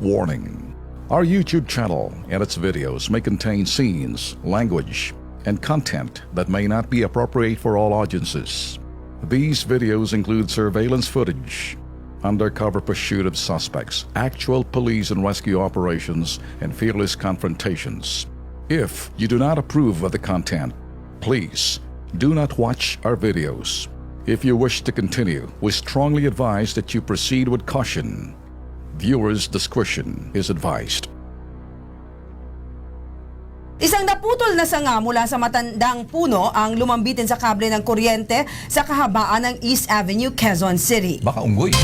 Warning. Our YouTube channel and its videos may contain scenes, language, and content that may not be appropriate for all audiences. These videos include surveillance footage, undercover pursuit of suspects, actual police and rescue operations, and fearless confrontations. If you do not approve of the content, please do not watch our videos. If you wish to continue, we strongly advise that you proceed with caution. Viewers' discretion is advised. Isang naputol na sanga mula sa matandang puno ang lumambitin sa kable ng kuryente sa kahabaan ng East Avenue, Quezon City. Baka unggoy.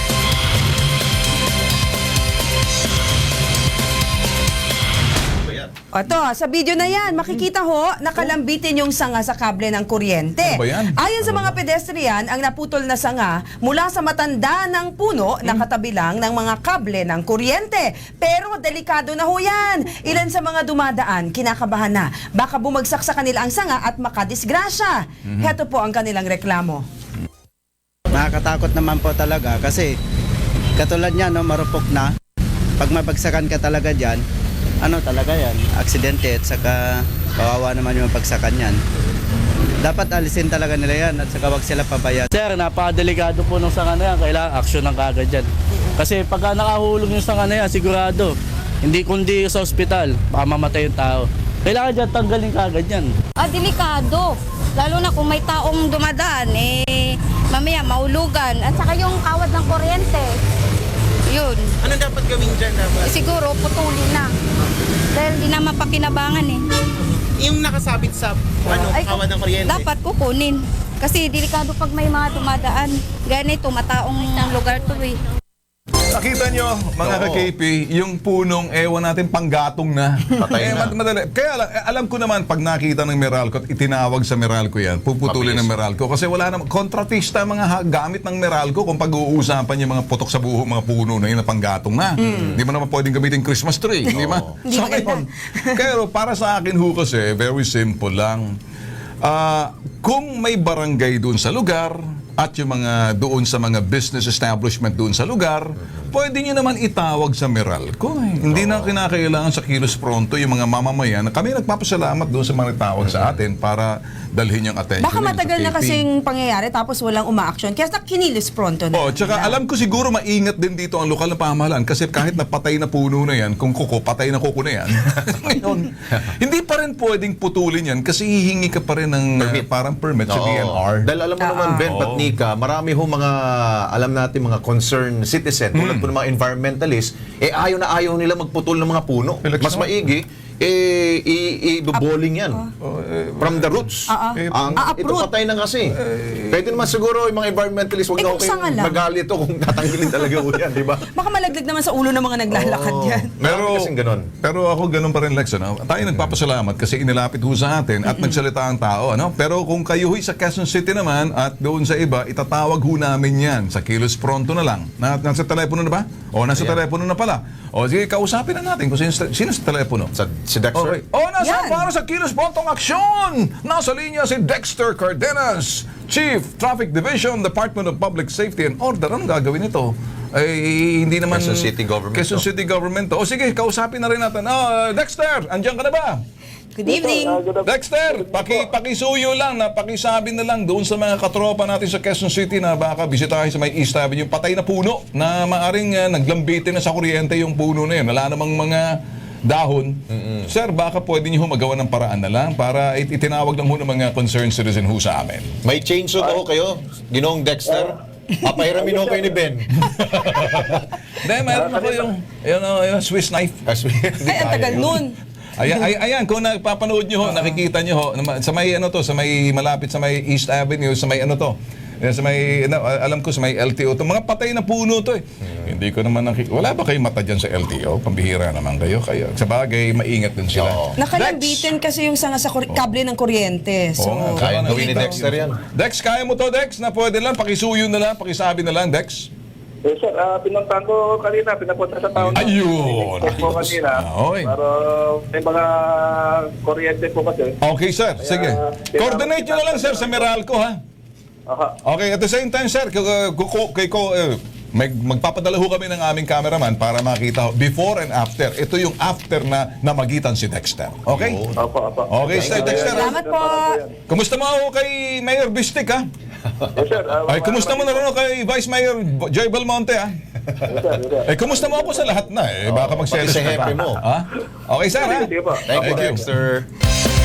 Ito, sa video na yan, makikita ho, nakalambitin yung sanga sa kable ng kuryente. Ano ba yan? Ayon sa mga pedestrian, ang naputol na sanga mula sa matanda ng puno na katabi lang ng mga kable ng kuryente. Pero delikado na ho yan. Ilan sa mga dumadaan, kinakabahan na. Baka bumagsak sa kanila ang sanga at makadisgrasya. Heto po ang kanilang reklamo. Nakakatakot naman po talaga kasi katulad niya, no, marupok na. Pag mabagsakan ka talaga dyan, ano talaga yan, aksidente at saka kawawa naman yung pagsakan yan. Dapat alisin talaga nila yan at saka wag sila pabayaan. Sir, napakadelikado po ng sanga na yan. Kailangan aksyon ng kagad yan. Kasi pagka nakahulog yung sanga na yan, sigurado, hindi kundi sa ospital, baka mamatay yung tao. Kailangan dyan tanggalin kagad yan. Delikado. Lalo na kung may taong dumadaan, mamaya maulugan. At saka yung kawad ng kuryente. Yun. Ano dapat gawin dyan? Siguro putulin na. Dahil di naman pakinabangan Yung nakasabit sa kawad ng kuryente. Dapat kukunin. Kasi delikado pag may mga dumadaan. Ganito, mataong lugar to Nakita nyo, mga ka-KP, yung punong ewan natin panggatong na. Patay na. Madali. Kaya alam ko naman, pag nakita ng Meralco at itinawag sa Meralco yan, puputulin ng Meralco. Kasi wala naman, kontratista mga gamit ng Meralco kung pag-uusapan yung mga putok sa buho, mga puno na yun na panggatong na. Hindi mo naman pwedeng gamitin Christmas tree. Di ba? Hindi maganda. Pero para sa akin ho kasi, very simple lang. Kung may barangay doon sa lugar, at yung mga doon sa mga business establishment doon sa lugar, pwede nyo naman itawag sa Meralco. Hindi na kinakailangan sa Kilos Pronto yung mga mamamayan. Kami nagpapasalamat doon sa mga tawag sa atin para dalhin yung attention. Baka matagal na kasing pangyayari tapos walang uma-action. Kaya kinilos pronto na. Tsaka alam ko siguro maingat din dito ang lokal na pamahalaan kasi kahit napatay na puno na yan, kung kuko, patay na kuko na yan. Ngayon, hindi pa rin pwedeng putulin yan kasi hihingi ka pa rin ng parang permit sa DNR. Dahil alam mo naman, Ben, Patnika, marami ho mga, alam natin, mga concerned citizen, tulad po ng mga environmentalist, ayaw na ayaw nila magputol ng mga puno. Mas maigi, i-boling yan. From the roots. Ito patay na kasi. Pwede naman siguro yung mga environmentalist, huwag na kung sanga lang. magalit o kung tatanggalin talaga ho yan, di ba? Baka malaglag naman sa ulo ng mga naglalakad yan. Pero, kasing ganun. pero ako ganun pa rin, Lex. Tayo nagpapasalamat kasi inilapit ho sa atin at nagsalita ang tao. Pero kung kayo ho'y sa Quezon City naman at doon sa iba, itatawag ho namin yan sa Kilos Pronto na lang. Nasa telepono na ba? O nasa telepono na pala. O sige, kausapin na natin kung sino sa telepono. Si Dexter. Okay. Nasa para sa Kilos Prontong Aksyon! Nasa linya si Dexter Cardenas, Chief Traffic Division, Department of Public Safety and Order. Anong gagawin ito? Hindi naman... Quezon City Government. Quezon City Government. O sige, kausapin na rin natin. Dexter, andyan ka na ba? Good evening. Dexter, pakisuyo lang, pakisabi na lang doon sa mga katropa natin sa Quezon City na baka bisitahin sa may East Avenue, yung patay na puno na maaring naglambitin na sa kuryente yung puno na yun. Wala namang mga dahon. Sir, baka pwede niyo magawa ng paraan na lang para itinawag lang ho ng mga concerned citizen ho sa amin. May chainsaw daw kayo, Ginoong Dexter. Papahiramin ho kayo ni Ben. Hindi, mayroon ako yung Swiss knife. Ay, ang tagal nun. Ayan, kung napapanood nyo ho, nakikita nyo ho, sa may sa may malapit sa may East Avenue, sa may sa may, alam ko sa may LTO, to mga patay na puno to Hindi ko naman wala ba kayong mata dyan sa LTO? Pambihira naman kayo. Sa bagay, maingat din sila. Nakalambitin kasi yung sanga sa kable ng kuryente. So, Kaya gawin ni Dexter yan. Dex, kaya mo to, Dex? Na pwede lang, pakisuyo na lang, pakisabi na lang, Dex? Yes, sir. Pinuntahan ko kanina, pinapunta sa taon. Ayun! Po kanina. Okay. Pero may mga kuryente po kasi. Okay, sir. Sige. Coordinate nyo na lang, sir, sa Meralco, ha? Aha. Okay, at the same time, sir, magpapadala ho kami ng aming cameraman para makita ho, before and after. Ito yung after na namagitan si Dexter. Okay? Opo, opo. Okay, Sir Dexter. Salamat po. Kumusta mo ho kay Mayor Bistic, ha? Yes, sir. Ay, kumusta mo na rin ho kay Vice Mayor Joy Belmonte, ha? Yes, sir. Yes, sir. Eh, kumusta mo ako sa lahat na, eh? Baka magselos pati sa ka pa. hepe mo. Ha? Okay, sir, ha? Sige po. Thank you, Thank you. Dexter.